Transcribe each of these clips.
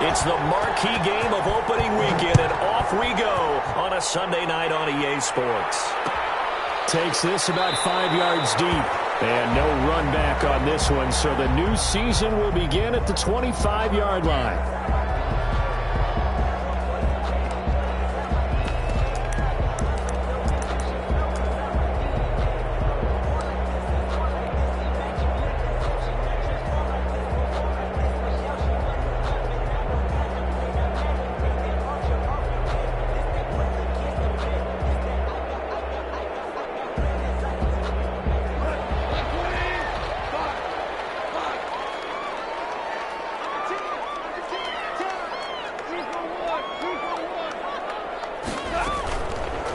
It's the marquee game of opening weekend, and off we go on a Sunday night on EA Sports. Takes this about 5 yards deep. And no run back on this one, so the new season will begin at the 25-yard line.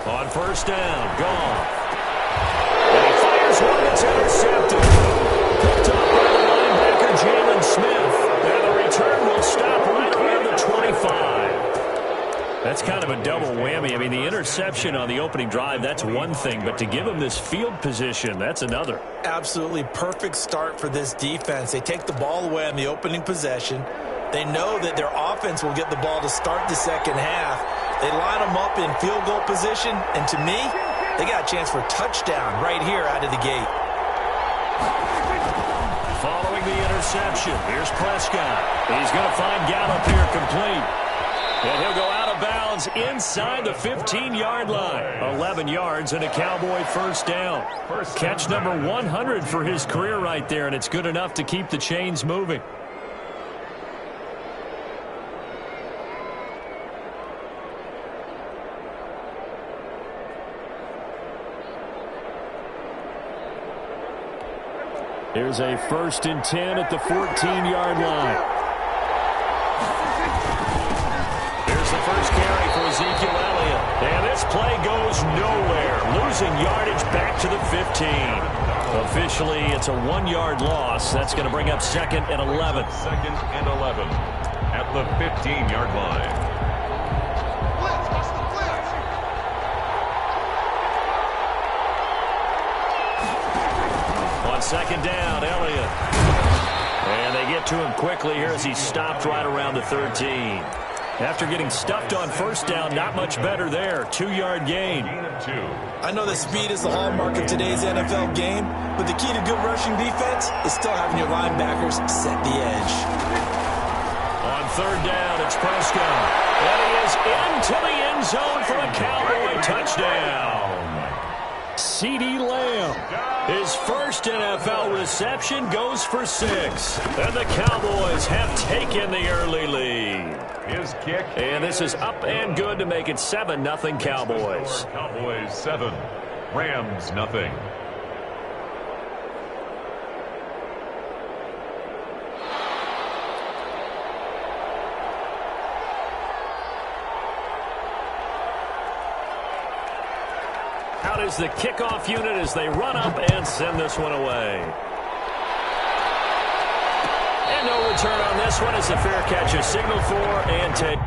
On first down, Goff. And he fires one that's intercepted. Picked up by the linebacker, Jalen Smith. And the return will stop right around the 25. That's kind of a double whammy. I mean, the interception on the opening drive, that's one thing. But to give him this field position, that's another. Absolutely perfect start for this defense. They take the ball away on the opening possession. They know that their offense will get the ball to start the second half. They line them up in field goal position, and to me, they got a chance for a touchdown right here out of the gate. Following the interception, here's Prescott. He's going to find Gallup here complete. And he'll go out of bounds inside the 15-yard line. 11 yards and a Cowboy first down. Catch number 100 for his career right there, and it's good enough to keep the chains moving. Here's a 1st and 10 at the 14-yard line. Here's the first carry for Ezekiel Elliott. And this play goes nowhere. Losing yardage back to the 15. Officially, it's a 1-yard loss. That's going to bring up 2nd and 11. 2nd and 11 at the 15-yard line. Second down, Elliott. And they get to him quickly here as he stopped right around the 13. After getting stuffed on first down, not much better there. 2-yard gain. I know that speed is the hallmark of today's NFL game, but the key to good rushing defense is still having your linebackers set the edge. On third down, it's Prescott. And he is into the end zone for a Cowboy touchdown. CeeDee Lamb. His first NFL reception goes for 6. And the Cowboys have taken the early lead. His kick. And this is up and good to make it 7-0 Cowboys. Cowboys 7. Rams nothing. Out is the kickoff unit as they run up and send this one away. And no return on this one as the fair catch is signaled for and taken.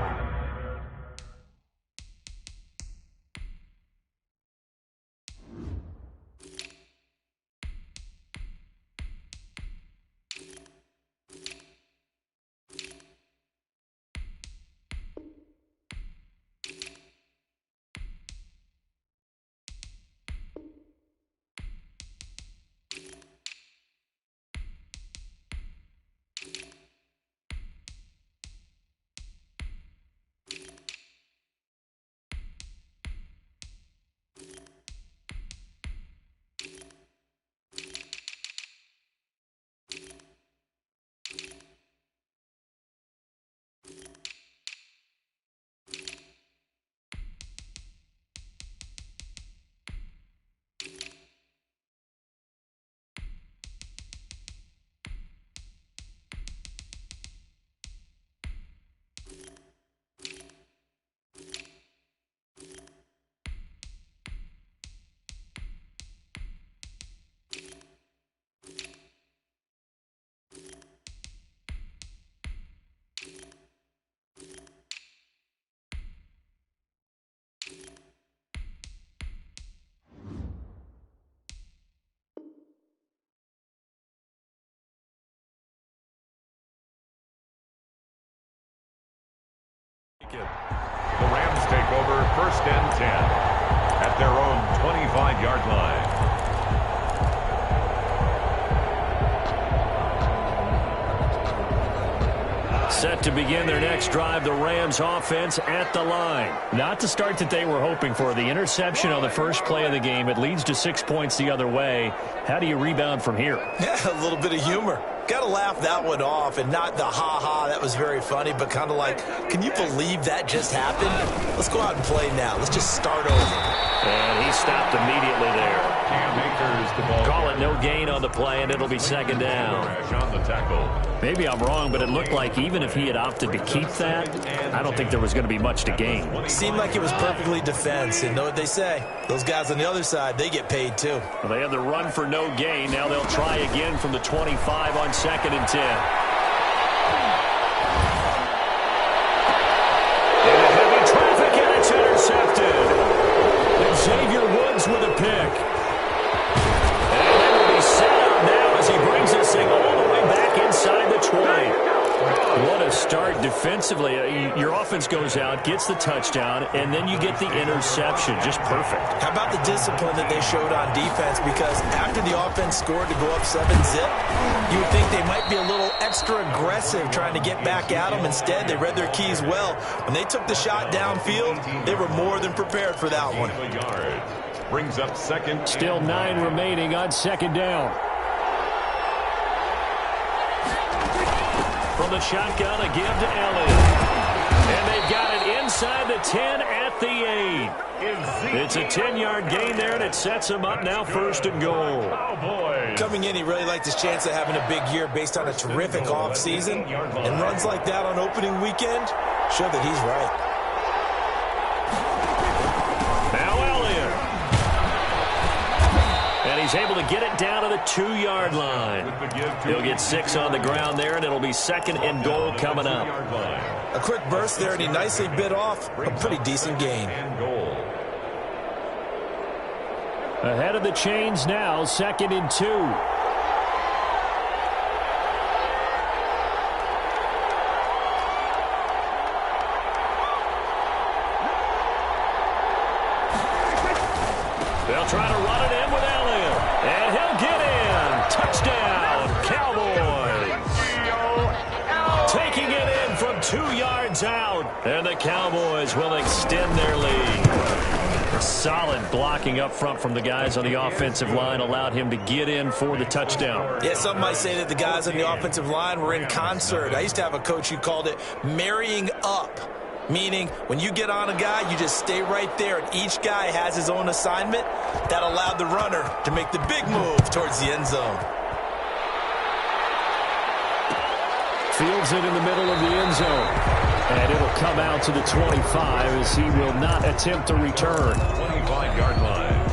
The Rams take over 1st and 10 at their own 25-yard line. Set to begin their next drive, the Rams offense at the line. Not the start that they were hoping for. The interception on the first play of the game. It leads to 6 points the other way. How do you rebound from here? Yeah, a little bit of humor. Got to laugh that one off, and not the ha-ha, that was very funny, but kind of like, can you believe that just happened? Let's go out and play now. Let's just start over. And he stopped immediately there. Cam Akers, the ball. Call it no gain on the play, and it'll be 2nd down. On the tackle. Maybe I'm wrong, but it looked like even if he had opted to keep that, I don't think there was going to be much to gain. Seemed like it was perfectly defense, and know what they say. Those guys on the other side, they get paid too. Well, they had the run for no gain. Now they'll try again from the 25 on 2nd and 10. Into heavy traffic, and it's intercepted. And Xavier Woods with a pick. And they will be set up now as he brings this thing all the way back inside the 20. What a start defensively. Your offense goes out, gets the touchdown, and then you get the interception. Just perfect. How about the discipline that they showed on defense? Because after the offense scored to go up 7-zip, you would think they might be a little extra aggressive trying to get back at them. Instead, they read their keys well. When they took the shot downfield, they were more than prepared for that one. Brings up 2nd. Still 9 remaining on 2nd down. From the shotgun, a give to Elliott. And they've got it inside the 10 at the 8. It's a 10-yard gain there, and it sets them up now 1st and goal. Coming in, he really liked his chance of having a big year based on a terrific offseason. And runs like that on opening weekend show that he's right. Now Elliott. And he's able to get it down to the 2-yard line. He'll get 6 on the ground there, and it'll be 2nd and goal coming up. A quick burst there, and he nicely bit off a pretty decent gain. Ahead of the chains now, 2nd and 2. They'll try to run it in with Elliott. And he'll get in. Touchdown, Cowboys. Taking it in from 2 yards out. And the Cowboys will extend their lead. Solid blocking up front from the guys on the offensive line allowed him to get in for the touchdown. Yeah, some might say that the guys on the offensive line were in concert. I used to have a coach who called it marrying up. Meaning, when you get on a guy, you just stay right there, and each guy has his own assignment. That allowed the runner to make the big move towards the end zone. Fields it in the middle of the end zone. And it'll come out to the 25 as he will not attempt to return. 25-yard line.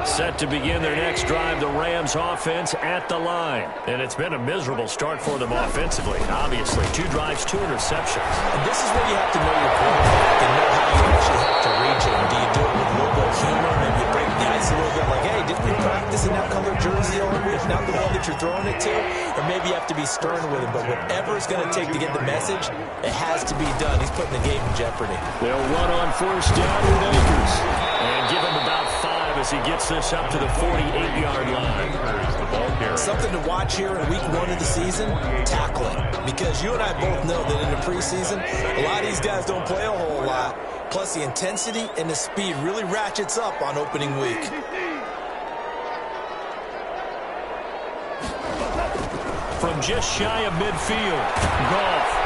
Set to begin their next drive, the Rams offense at the line. And it's been a miserable start for them offensively. Obviously, 2 drives, 2 interceptions. And this is where you have to know your quarterback and know how you actually have to reach him. Do you do it with a little bit of humor? Maybe you break the ice a little bit like, hey, didn't we practice in that color jersey all week? Not the one that you're throwing it to? Or maybe you have to be stern with him. But whatever it's going to take to get the message, it has to be done. He's putting the game in jeopardy. They'll run on 1st down with Akers. And give him about 5 as he gets this up to the 48-yard line. Something to watch here in week 1 of the season, tackling. Because you and I both know that in the preseason, a lot of these guys don't play a whole lot. Plus, the intensity and the speed really ratchets up on opening week. From just shy of midfield, Goff.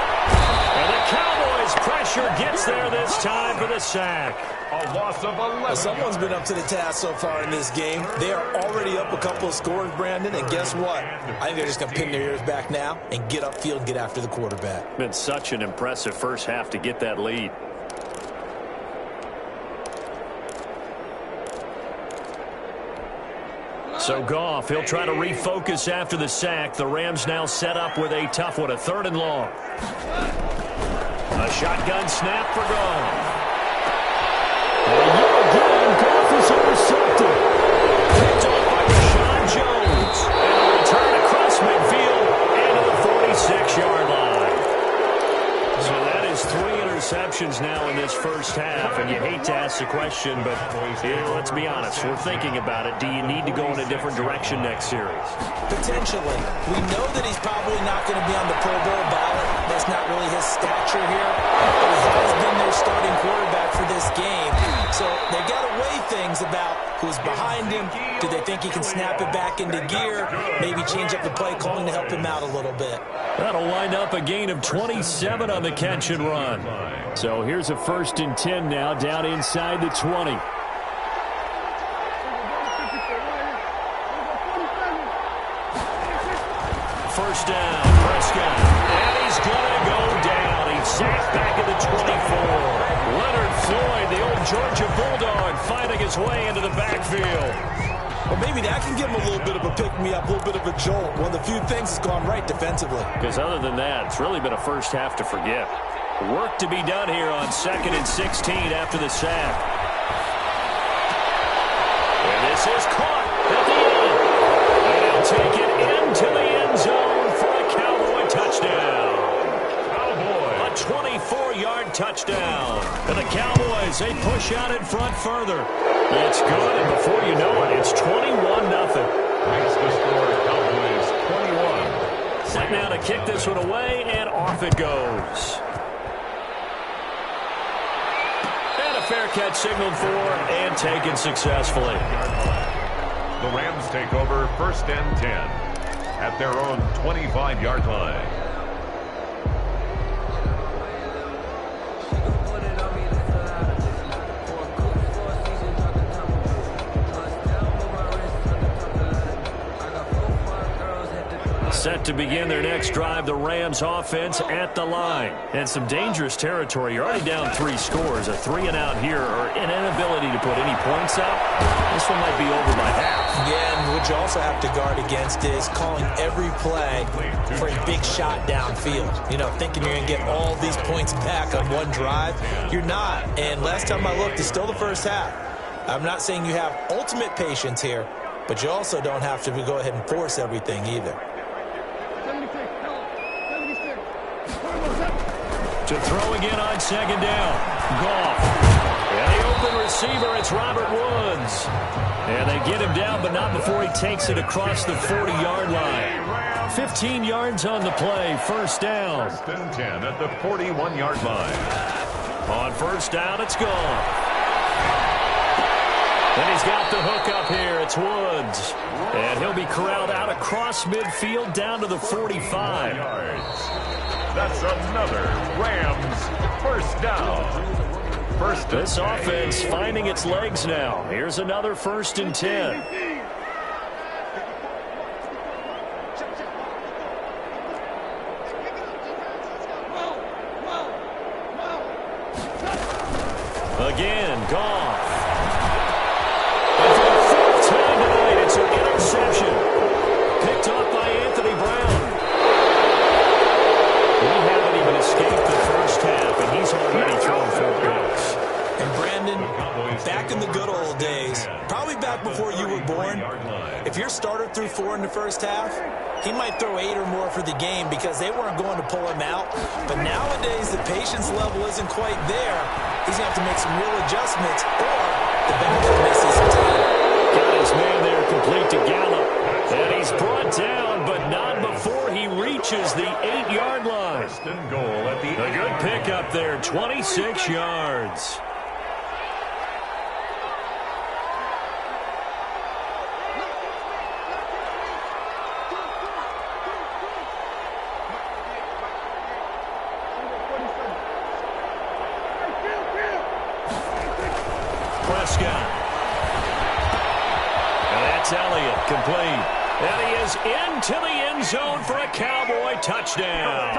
And the Cowboys pressure gets there this time for the sack. A loss of 11. Well, someone's been up to the task so far in this game. They are already up a couple of scores, Brandon, and guess what? I think they're just going to pin their ears back now and get upfield and get after the quarterback. Been such an impressive first half to get that lead. So Goff, he'll try to refocus after the sack. The Rams now set up with a tough one, a 3rd and long. A shotgun snap for Goff. first half, and you hate to ask the question, but let's be honest, we're thinking about it. Do you need to go in a different direction next series? Potentially. We know that he's probably not going to be on the Pro Bowl ballot. That's not really his stature here. But he has been their starting quarterback for this game. So they've got to weigh things about who's behind him. Do they think he can snap it back into gear? Maybe change up the play calling to help him out a little bit. That'll wind up a gain of 27 on the catch and run. So here's a 1st and 10 now, down inside the 20. First down, Prescott. And he's going to go down. He's sacked back at the 24. Leonard Floyd, the old Georgia Bulldog, finding his way into the backfield. Well, maybe that can give him a little bit of a pick-me-up, a little bit of a jolt. One of the few things that's gone right defensively. Because other than that, it's really been a first half to forget. Work to be done here on 2nd and 16 after the sack. And this is caught at the end. They'll take it into the end zone for a Cowboy touchdown. A 24-yard touchdown. And the Cowboys, they push out in front further. It's good, and before you know it, it's 21-0. Makes the score Cowboys 21. Set now to kick this one away, and off it goes. And a fair catch signaled for and taken successfully. The Rams take over 1st and 10 at their own 25-yard line. Set to begin their next drive, the Rams offense at the line. And some dangerous territory. You're already down 3 scores. A 3-and-out here, or an inability to put any points up. This one might be over by half. Yeah, and what you also have to guard against is calling every play for a big shot downfield. You know, thinking you're going to get all these points back on one drive. You're not. And last time I looked, it's still the first half. I'm not saying you have ultimate patience here, but you also don't have to go ahead and force everything either. To throw again on 2nd down. Goff. And the open receiver, it's Robert Woods. And they get him down, but not before he takes it across the 40-yard line. 15 yards on the play, 1st down. 1st and 10 at the 41-yard line. On 1st down, it's gone. And he's got the hook up here. It's Woods. And he'll be corralled out across midfield down to the 45. That's another Rams 1st down. This offense finding its legs now. Here's another 1st and 10. Again, Goff. And for the 4th time tonight, it's an interception. Picked off by Anthony Brown. We haven't even escaped the first half, and he's already thrown 4 picks. And Brandon, back in the good old days, probably back before you were born, if your starter threw 4 in the first half, he might throw 8 or more for the game because they weren't going to pull him out. But nowadays, the patience level isn't quite there. He's going to have to make some real adjustments, or the backup misses some time. Got his man there complete to Gallup. And he's brought down, but not before he reaches the 8-yard line. First and goal at the A good pickup there, 26 yards. Prescott. And that's Elliott, complete. And he is into the end zone for a Cowboy touchdown.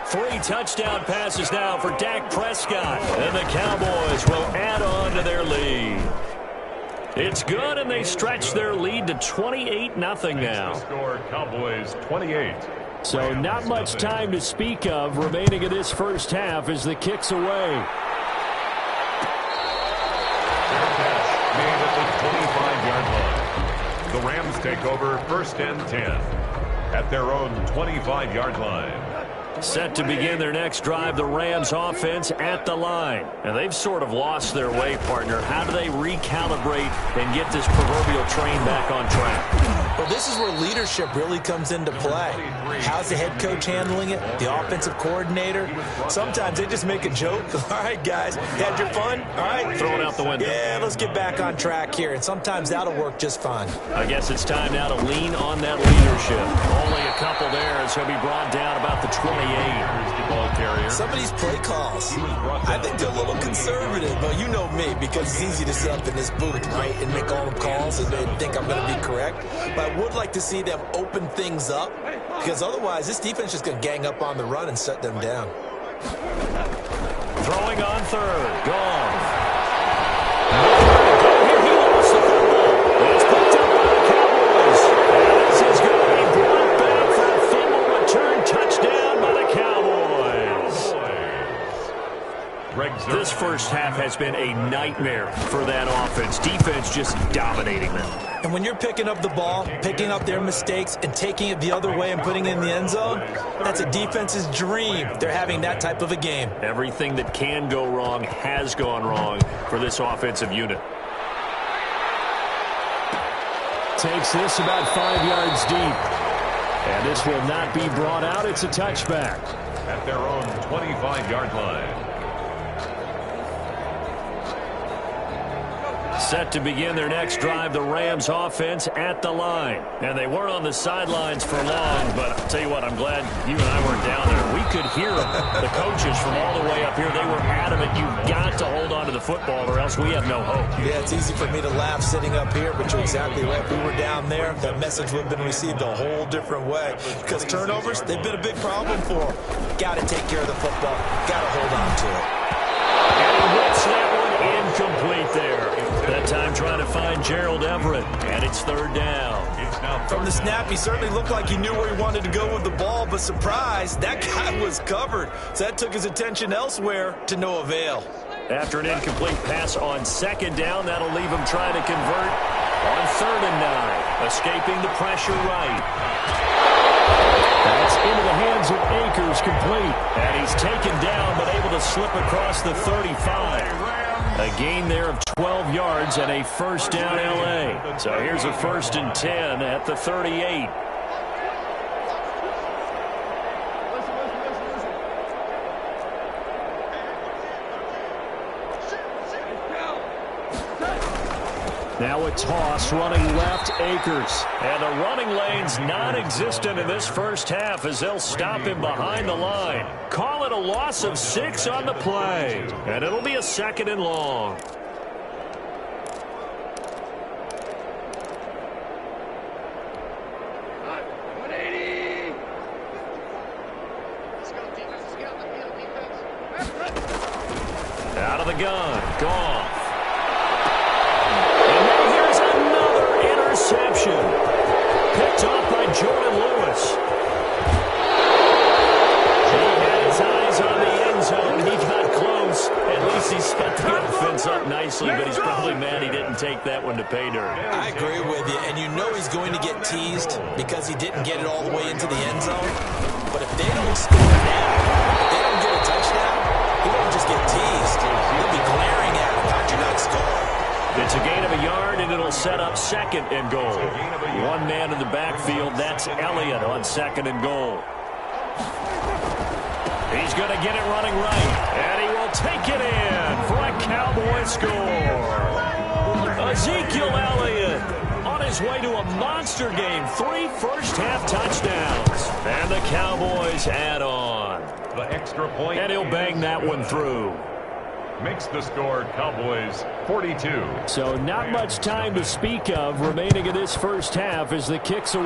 3 touchdown passes now for Dak Prescott. And the Cowboys will add on to their lead. It's good, and they stretch their lead to 28-0 now. Score Cowboys 28. So not much time to speak of remaining in this first half as the kick's away. Made at the 25-yard line. The Rams take over 1st and 10 at their own 25-yard line. Set to begin their next drive, the Rams offense at the line. And they've sort of lost their way, partner. How do they recalibrate and get this proverbial train back on track? Well, this is where leadership really comes into play. How's the head coach handling it? The offensive coordinator? Sometimes they just make a joke. All right, guys, had your fun? All right. Throw it out the window. Yeah, let's get back on track here. And sometimes that'll work just fine. I guess it's time now to lean on that leadership. Only a couple there as he'll be brought down about the 28. Some of these play calls, I think they're a little conservative. But you know me, because it's easy to sit up in this booth, right, and make all the calls and they think I'm going to be correct. But I would like to see them open things up, because otherwise this defense is just going to gang up on the run and shut them down. Throwing on third. Gone. He lost the football. It's picked up by the Cowboys. And this is going to be brought back for a fumble return touchdown by the Cowboys. This first half has been a nightmare for that offense. Defense just dominating them. And when you're picking up the ball, picking up their mistakes, and taking it the other way and putting it in the end zone, that's a defense's dream. They're having that type of a game. Everything that can go wrong has gone wrong for this offensive unit. Takes this about 5 yards deep. And this will not be brought out. It's a touchback. At their own 25-yard line. Set to begin their next drive, the Rams offense at the line. And they weren't on the sidelines for long, but I'll tell you what, I'm glad you and I weren't down there. We could hear the coaches from all the way up here. They were adamant, you've got to hold on to the football or else we have no hope. Yeah, it's easy for me to laugh sitting up here, but you're exactly right. If we were down there, that message would have been received a whole different way. Because turnovers, they've been a big problem for them. Got to take care of the football. Got to hold on to it. And he whips that one incomplete there. That time trying to find Gerald Everett, and it's third down. From the snap, he certainly looked like he knew where he wanted to go with the ball, but surprise, that guy was covered. So that took his attention elsewhere to no avail. After an incomplete pass on second down, that'll leave him trying to convert on 3rd and 9. Escaping the pressure right. That's into the hands of Akers, complete. And he's taken down, but able to slip across the 35. A gain there of 12 yards and a first down L.A. So here's a 1st and 10 at the 38. Now a toss, running left, Akers. And the running lane's non-existent in this first half as they'll stop him behind the line. Call it a loss of 6 on the play. And it'll be a 2nd and long. Out of the gun, gone. Interception. Picked off by Jordan Lewis. He had his eyes on the end zone. He got close. At least he set the offense up nicely, but he's probably mad he didn't take that one to pay dirt. I agree with you, and you know he's going to get teased because he didn't get it all the way into the end zone. But if they don't score now, if they don't get a touchdown, he won't just get teased. He'll be glaring at him. How'd you not score? It's a gain of a yard, and it'll set up 2nd and goal. One man in the backfield, that's Elliott on 2nd and goal. He's going to get it running right, and he will take it in for a Cowboy score. Ezekiel Elliott on his way to a monster game. 3 first-half touchdowns, and the Cowboys add on. The extra point. And he'll bang that one through. Makes the score Cowboys 42. So not much time to speak of remaining in this first half as the kick's away.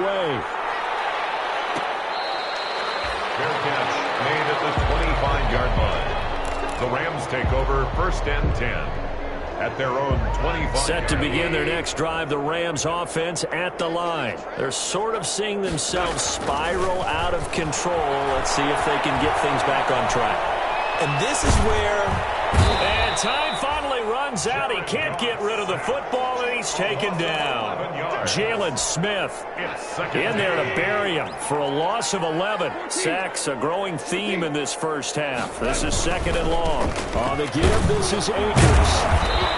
Fair catch made at the 25-yard line. The Rams take over 1st and 10 at their own 25. Set to begin their next drive, the Rams offense at the line. They're sort of seeing themselves spiral out of control. Let's see if they can get things back on track. And this is where... And And time finally runs out. He can't get rid of the football, and he's taken down. Jalen Smith in there to bury him for a loss of 11. Sacks, a growing theme in this first half. This is 2nd and long. On the give, this is Akers.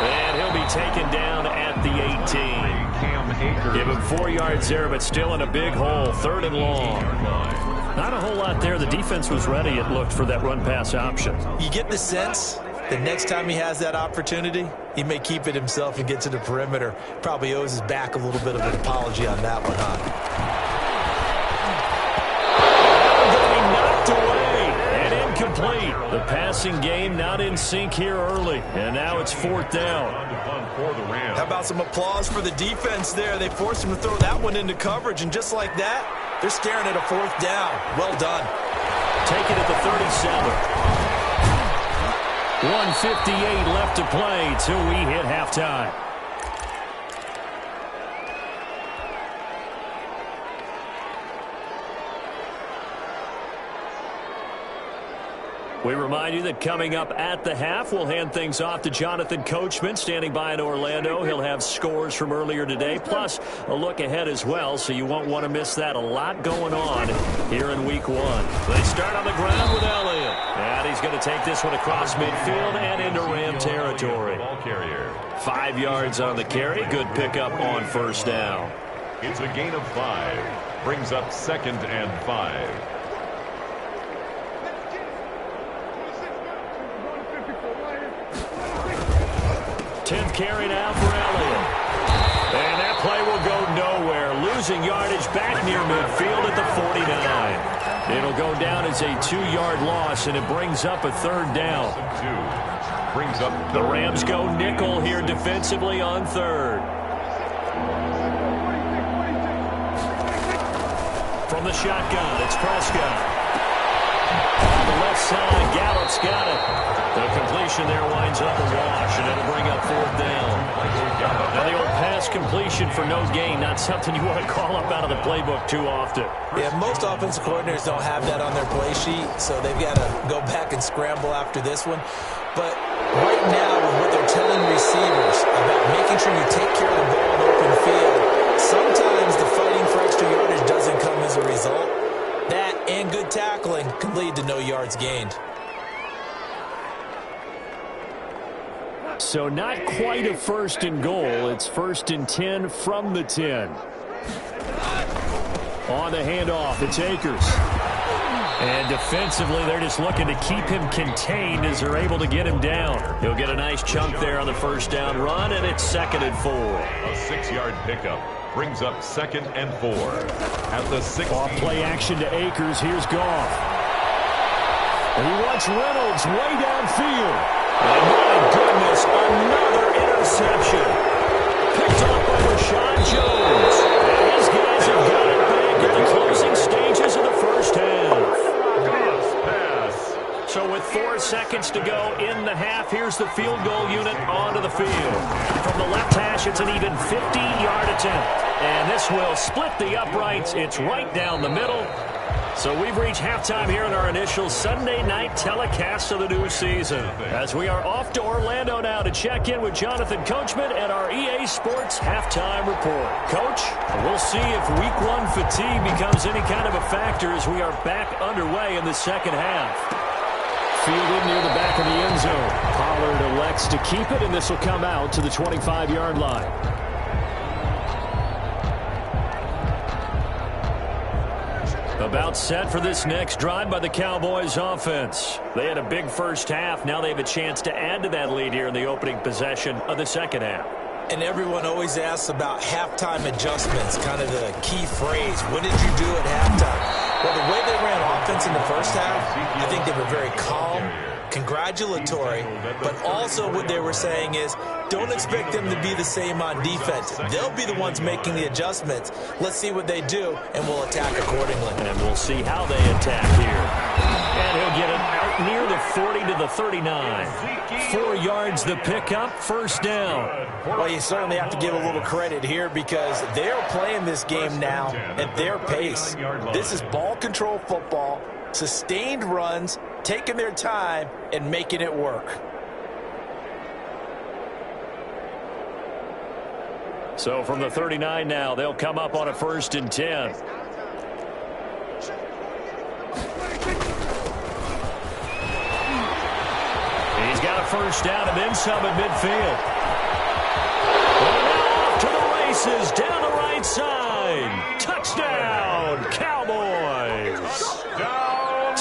And he'll be taken down at the 18. Give him 4 yards there, but still in a big hole. 3rd and long. Not a whole lot there. The defense was ready, it looked, for that run-pass option. You get the sense the next time he has that opportunity, he may keep it himself and get to the perimeter. Probably owes his back a little bit of an apology on that one, huh? Knocked away and incomplete. The passing game not in sync here early, and now it's 4th down. How about some applause for the defense there? They forced him to throw that one into coverage, and just like that, they're staring at a 4th down. Well done. Take it at the 37. 1:58 left to play till we hit halftime. We remind you that coming up at the half, we'll hand things off to Jonathan Coachman, standing by in Orlando. He'll have scores from earlier today, plus a look ahead as well, so you won't want to miss that. A lot going on here in Week 1. They start on the ground with Elliott, and he's going to take this one across midfield and into Ram territory. 5 yards on the carry. Good pickup on 1st down. It's a gain of 5. Brings up 2nd and 5. 10th carry now for Elliott. And that play will go nowhere. Losing yardage back near midfield at the 49. It'll go down as a 2-yard loss, and it brings up a 3rd down. The Rams go nickel here defensively on 3rd. From the shotgun, it's Prescott. On the left side, Gallup's got it. The completion there winds up a wash, and it'll bring up 4th down. Now the old pass completion for no gain, not something you want to call up out of the playbook too often. Yeah, most offensive coordinators don't have that on their play sheet, so they've got to go back and scramble after this one. But right now, with what they're telling receivers about making sure you take care of the ball in open field, sometimes the fighting for extra yardage doesn't come as a result. That and good tackling can lead to no yards gained. So not quite a 1st and goal. It's 1st and 10 from the 10. On the handoff, it's Akers. And defensively, they're just looking to keep him contained as they're able to get him down. He'll get a nice chunk there on the 1st down run, and it's 2nd and 4. A 6-yard pickup brings up 2nd and 4. At the 16. Off play action to Akers. Here's Goff. And he wants Reynolds way downfield. And my goodness, another interception. Picked off by Rashad Jones. And his guys have got it back in the closing stages of the 1st half. So with 4 seconds to go in the half, here's the field goal unit onto the field. From the left hash, it's an even 50-yard attempt. And this will split the uprights. It's right down the middle. So we've reached halftime here in our initial Sunday night telecast of the new season. As we are off to Orlando now to check in with Jonathan Coachman and our EA Sports halftime report. Coach, we'll see if Week 1 fatigue becomes any kind of a factor as we are back underway in the 2nd half. Fielded near the back of the end zone. Pollard elects to keep it, and this will come out to the 25-yard line. About set for this next drive by the Cowboys offense. They had a big first half. Now they have a chance to add to that lead here in the opening possession of the 2nd half. And everyone always asks about halftime adjustments, kind of the key phrase. What did you do at halftime? Well, the way they ran offense in the first half, I think they were very calm, congratulatory, but also what they were saying is, don't expect them to be the same on defense. They'll be the ones making the adjustments. Let's see what they do, and we'll attack accordingly. And we'll see how they attack here. And he'll get it out near the 40 to the 39. 4 yards the pickup, 1st down. Well, you certainly have to give a little credit here because they're playing this game now at their pace. This is ball control football, sustained runs, taking their time, and making it work. So from the 39 now, they'll come up on a 1st and 10. He's got a 1st down and then some at midfield. And now off to the races down the right side. Touchdown, Cowboys.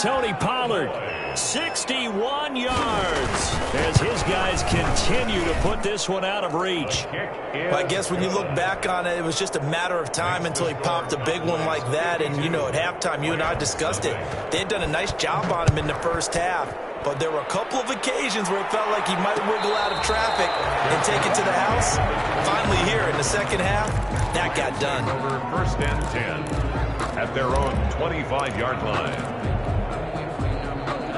Tony Pollard, 61 yards as his guys continue to put this one out of reach. Well, I guess when you look back on it, it was just a matter of time until he popped a big one like that. And, you know, at halftime, you and I discussed it. They had done a nice job on him in the first half. But there were a couple of occasions where it felt like he might wiggle out of traffic and take it to the house. Finally here in the second half, that got done. Over 1st and 10 at their own 25-yard line.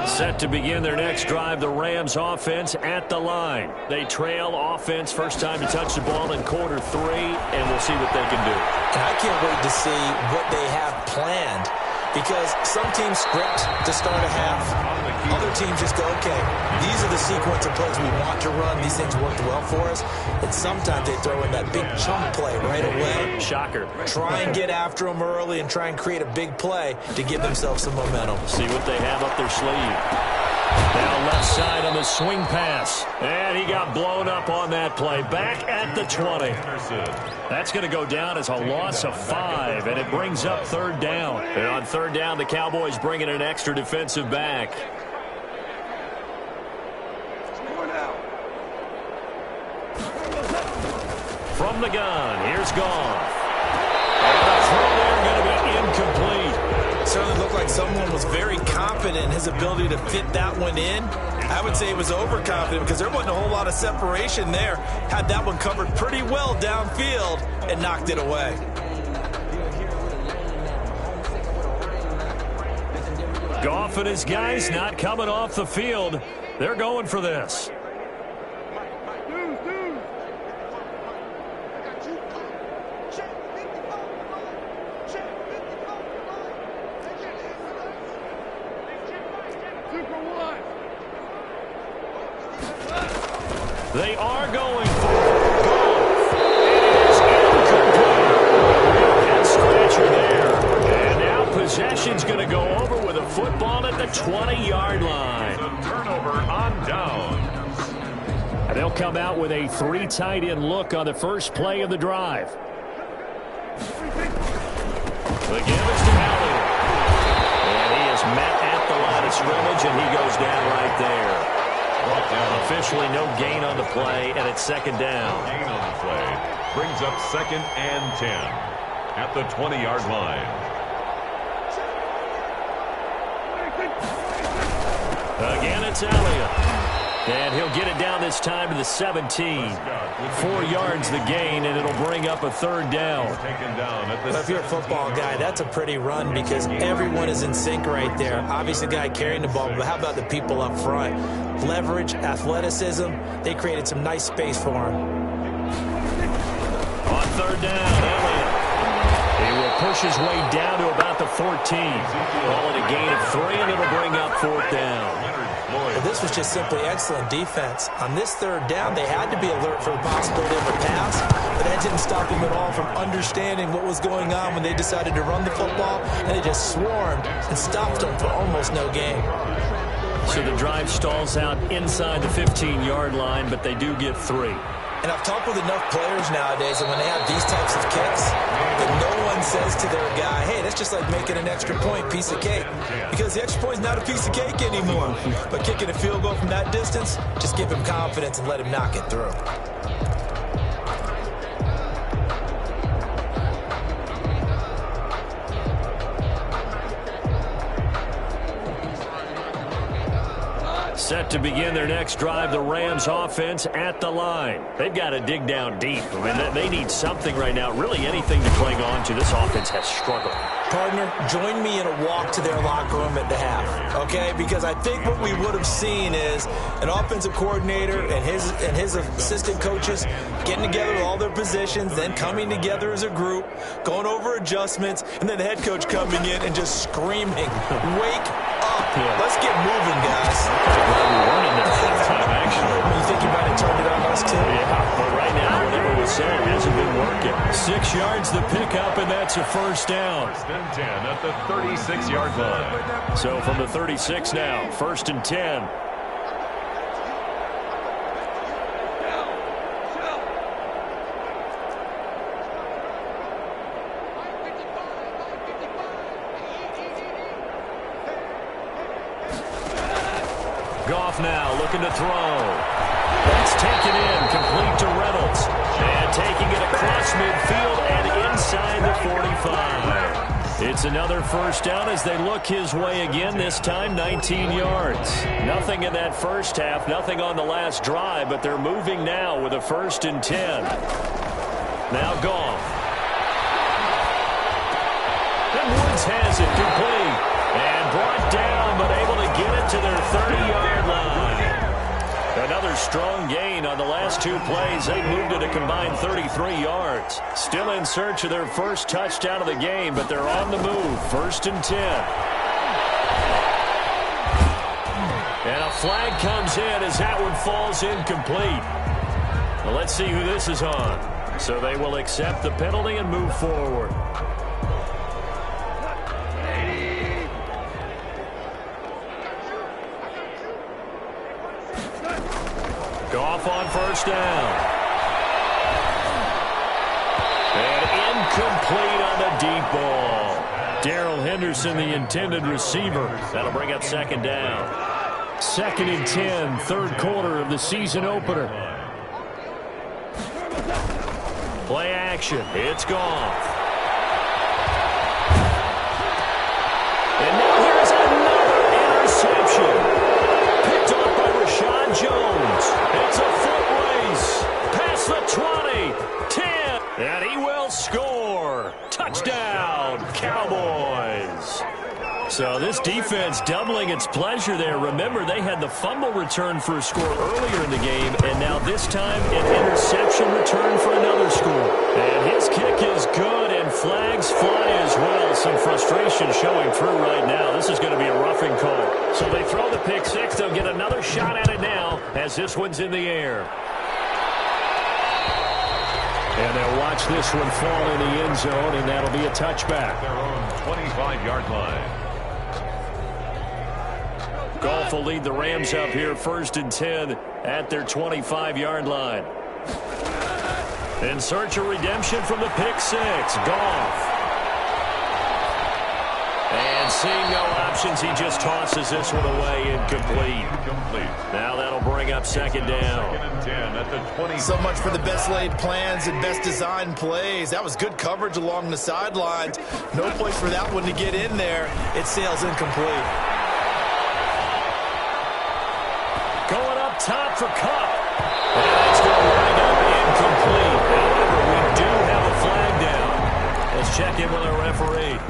Set to begin their next drive, the Rams offense at the line. They trail offense, first time to touch the ball in quarter 3, and we'll see what they can do. And I can't wait to see what they have planned, because some teams script to start a half. Other teams just go, okay, these are the sequence of plays we want to run. These things worked well for us. And sometimes they throw in that big chunk play right away. Shocker. Try and get after them early and try and create a big play to give themselves some momentum. See what they have up their sleeve. Now left side on the swing pass. And he got blown up on that play. Back at the 20. That's going to go down as a loss of 5, and it brings up 3rd down. And on 3rd down, the Cowboys bring in an extra defensive back. From the gun, here's Goff. And the throw there going to be incomplete. Certainly looked like someone was very confident in his ability to fit that one in. I would say he was overconfident because there wasn't a whole lot of separation there. Had that one covered pretty well downfield and knocked it away. Goff and his guys not coming off the field. They're going for this. They are going for it. Goff. It is incomplete. Head scratcher there. And now possession's going to go over with a football at the 20-yard line. Turnover on downs. And they'll come out with a 3 tight end look on the first play of the drive. The give is to Elliott. And he is met at the line of scrimmage, and he goes down right there. Officially no gain on the play, and it's 2nd down. Gain on the play brings up 2nd and 10 at the 20-yard line. Again, it's Elliott. And he'll get it down this time to the 17. 4 yards the gain, and it'll bring up a 3rd down. But if you're a football guy, that's a pretty run because everyone is in sync right there. Obviously, the guy carrying the ball, but how about the people up front? Leverage, athleticism, they created some nice space for him. On 3rd down, Elliott. He will push his way down to about the 14. Call it a gain of 3, and it'll bring up 4th down. Well, this was just simply excellent defense. On this 3rd down, they had to be alert for the possibility of a pass, but that didn't stop them at all from understanding what was going on when they decided to run the football, and they just swarmed and stopped them for almost no gain. So the drive stalls out inside the 15-yard line, but they do get 3. And I've talked with enough players nowadays that when they have these types of kicks, that no one says to their guy, hey, that's just like making an extra point, piece of cake. Because the extra point is not a piece of cake anymore. But kicking a field goal from that distance, just give him confidence and let him knock it through. Set to begin their next drive, the Rams offense at the line. They've got to dig down deep. I mean, they need something right now, really anything to cling on to. This offense has struggled. Partner, join me in a walk to their locker room at the half, okay? Because I think what we would have seen is an offensive coordinator and his assistant coaches getting together with all their positions, then coming together as a group, going over adjustments, and then the head coach coming in and just screaming, wake up. Yeah. Let's get moving, guys. We weren't in there for that time, situational. You think you might have turned it on us, too? Yeah, but right now, whatever was said hasn't been working. 6 yards the pickup, and that's a first down. First and 10 at the 36-yard line. So from the 36 now, first and 10. Goff now looking to throw. That's taken in, complete to Reynolds. And taking it across midfield and inside the 45. It's another first down as they look his way again, this time 19 yards. Nothing in that first half, nothing on the last drive, but they're moving now with a first and 10. Now Goff. And Woods has it complete. And brought down, but able to get it to their 30-yard line. Another strong gain on the last 2 plays. They moved it a combined 33 yards. Still in search of their first touchdown of the game, but they're on the move. First and 10. And a flag comes in as that one falls incomplete. Well, let's see who this is on. So they will accept the penalty and move forward. Goff on first down. And incomplete on the deep ball. Darrell Henderson, the intended receiver. That'll bring up second down. Second and 10, third quarter of the season opener. Play action. It's Goff. And now here's another interception. Picked off by Rashad Jones. It's a foot race. Past the 20, 10, and he will score. Touchdown, Cowboys. So this defense doubling its pleasure there. Remember, they had the fumble return for a score earlier in the game, and now this time an interception return for another score. And his kick is good, and flags fly as well. Some frustration showing through right now. This is going to be a roughing call. So they throw the pick six. They'll get another shot at it now as this one's in the air. And they'll watch this one fall in the end zone, and that'll be a touchback. Their own 25-yard line. Goff will lead the Rams up here first and 10 at their 25-yard line. In search of redemption from the pick six. Goff. And seeing no options, he just tosses this one away incomplete. Now that'll bring up second down. Second and 10 at the 20. So much for the best laid plans and best designed plays. That was good coverage along the sidelines. No place for that one to get in there. It sails incomplete. Going up top for Kupp. And it's going to wind up incomplete. However, we do have a flag down. Let's check in with our referee.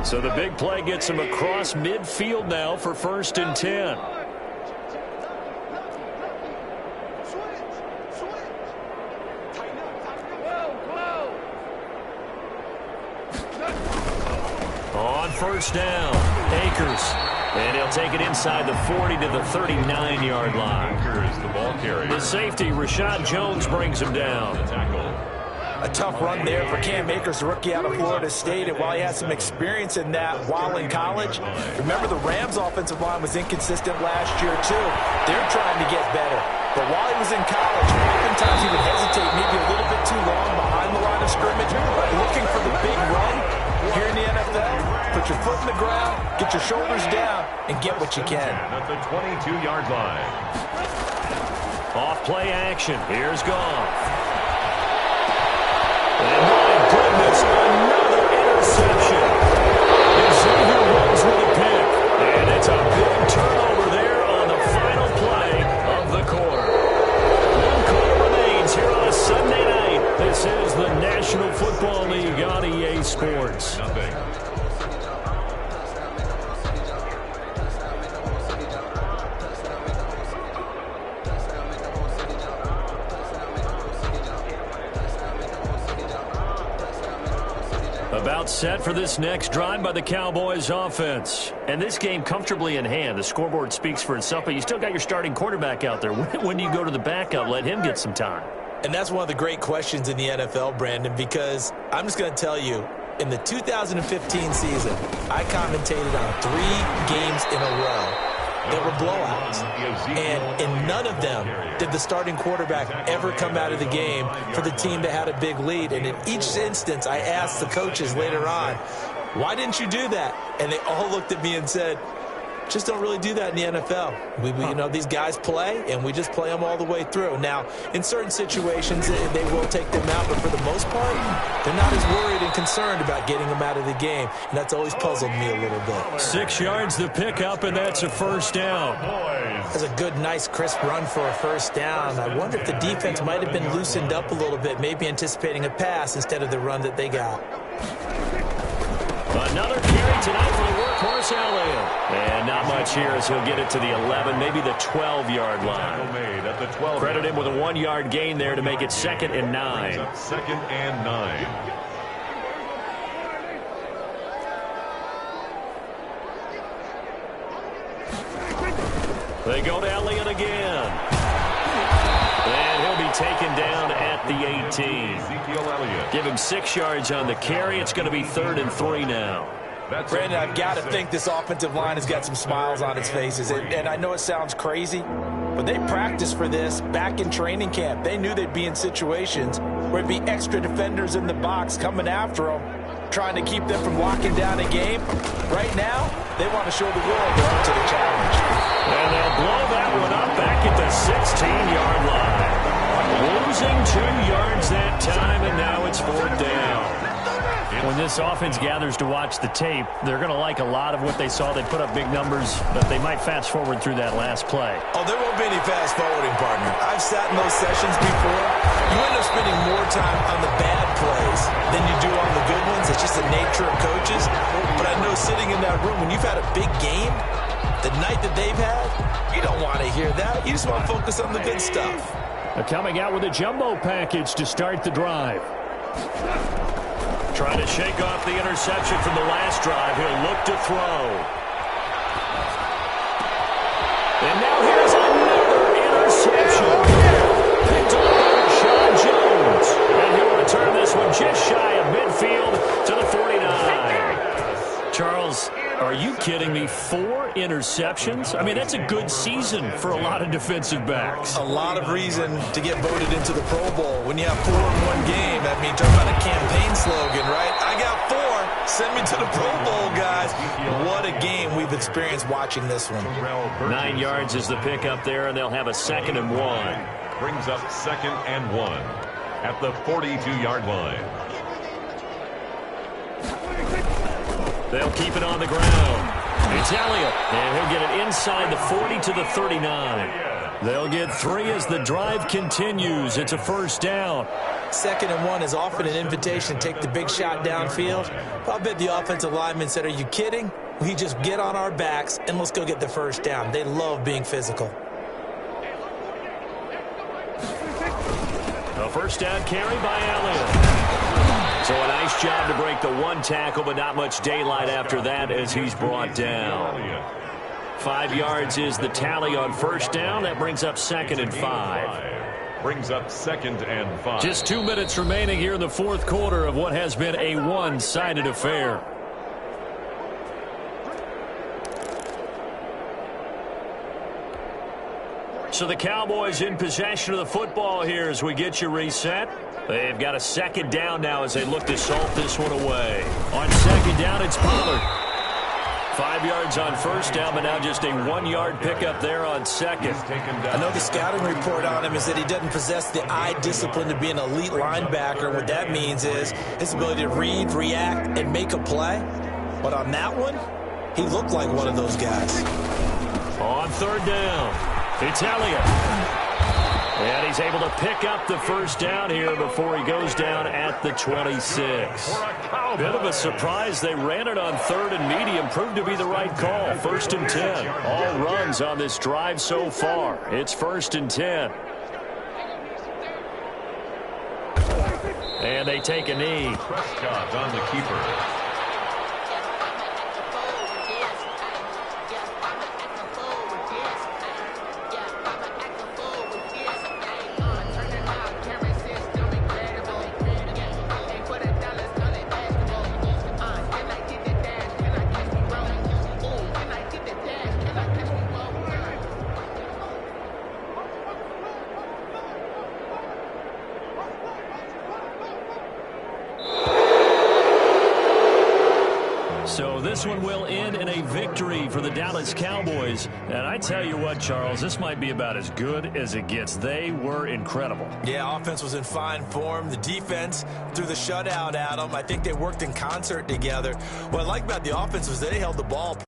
So the big play gets him across midfield now for first and 10. On first down, Akers. And he'll take it inside the 40 to the 39-yard line. Akers, the ball carrier. The safety, Rashad Jones, brings him down. A tough run there for Cam Akers, the rookie out of Florida State. And while he had some experience in that while in college, remember the Rams' offensive line was inconsistent last year, too. They're trying to get better. But while he was in college, oftentimes he would hesitate maybe a little bit too long behind the line of scrimmage, looking for the big run. Here in the NFL, put your foot in the ground, get your shoulders down, and get what you can. At the 22-yard line. Off play action. Here's Goff. And my goodness, another interception. Xavier Woods with a pick. And it's a big turnover there on the final play of the quarter. 1 quarter remains here on a Sunday night. This is the National Football League on EA Sports. Nothing. About set for this next drive by the Cowboys offense. And this game comfortably in hand. The scoreboard speaks for itself, but you still got your starting quarterback out there. When do you go to the backup? Let him get some time. And that's one of the great questions in the NFL, Brandon, because I'm just going to tell you, in the 2015 season, I commentated on 3 games in a row that were blowouts. And in none of them did the starting quarterback ever come out of the game for the team that had a big lead. And in each instance, I asked the coaches later on, why didn't you do that? And they all looked at me and said, just don't really do that in the NFL. You know, these guys play, and we just play them all the way through. Now, in certain situations, they will take them out, but for the most part, they're not as worried and concerned about getting them out of the game, and that's always puzzled me a little bit. 6 yards the pickup, and that's a first down. That's a good, nice, crisp run for a first down. I wonder if the defense might have been loosened up a little bit, maybe anticipating a pass instead of the run that they got. Another carry tonight for the workhorse Elliott. And not much here as he'll get it to the 11, maybe the 12-yard line. Credit him with a 1-yard gain there to make it 2nd and 9. 2nd and 9. They go to Elliott again. And he'll be taken down at the 18. Give him 6 yards on the carry. It's going to be 3rd and 3 now. Brandon, I've got to think this offensive line has got some smiles on its faces. And I know it sounds crazy, but they practiced for this back in training camp. They knew they'd be in situations where it'd be extra defenders in the box coming after them, trying to keep them from locking down a game. Right now, they want to show the world they're up to the challenge. And they'll blow that one up back at the 16-yard line. Losing 2 yards that time, and now it's 4th down. When this offense gathers to watch the tape, they're going to like a lot of what they saw. They put up big numbers, but they might fast forward through that last play. Oh, there won't be any fast forwarding, partner. I've sat in those sessions before. You end up spending more time on the bad plays than you do on the good ones. It's just the nature of coaches. But I know sitting in that room, when you've had a big game, the night that they've had, you don't want to hear that. You just want to focus on the good stuff. They're coming out with a jumbo package to start the drive. Trying to shake off the interception from the last drive. He'll look to throw. And now here's another interception. Picked up by Sean Jones. And he'll return this one just shy of midfield to the 49. Charles, are you kidding me? 4 interceptions? I mean, that's a good season for a lot of defensive backs. A lot of reason to get voted into the Pro Bowl. When you have 4 in one game, I mean, talk about a campaign slogan, right? I got 4. Send me to the Pro Bowl, guys. What a game we've experienced watching this one. 9 yards is the pickup there, and they'll have a 2nd and 1. Brings up 2nd and 1 at the 42-yard line. They'll keep it on the ground. It's Elliott, and he'll get it inside the 40 to the 39. They'll get 3 as the drive continues. It's a first down. 2nd and 1 is often an invitation to take the big shot downfield. I bet the offensive lineman said, are you kidding? We just get on our backs and let's go get the first down. They love being physical. A first down carry by Elliott. So a nice job to break the 1 tackle, but not much daylight after that as he's brought down. 5 yards is the tally on first down. That brings up 2nd and 5. Brings up 2nd and 5. Just 2 minutes remaining here in the 4th quarter of what has been a one-sided affair. So the Cowboys in possession of the football here as we get you reset. They've got a 2nd down now as they look to salt this one away. On 2nd down, it's Pollard. 5 yards on first down, but now just a 1-yard pickup there on 2nd. I know the scouting report on him is that he doesn't possess the eye discipline to be an elite linebacker. What that means is his ability to read, react, and make a play. But on that one, he looked like one of those guys. On 3rd down, it's Elliott. And he's able to pick up the first down here before he goes down at the 26. Bit of a surprise. They ran it on 3rd and medium. Proved to be the right call. 1st and 10. All runs on this drive so far. It's 1st and 10. And they take a knee. Prescott on the keeper. So this one will end in a victory for the Dallas Cowboys. And I tell you what, Charles, this might be about as good as it gets. They were incredible. Yeah, offense was in fine form. The defense threw the shutout at them. I think they worked in concert together. What I like about the offense was they held the ball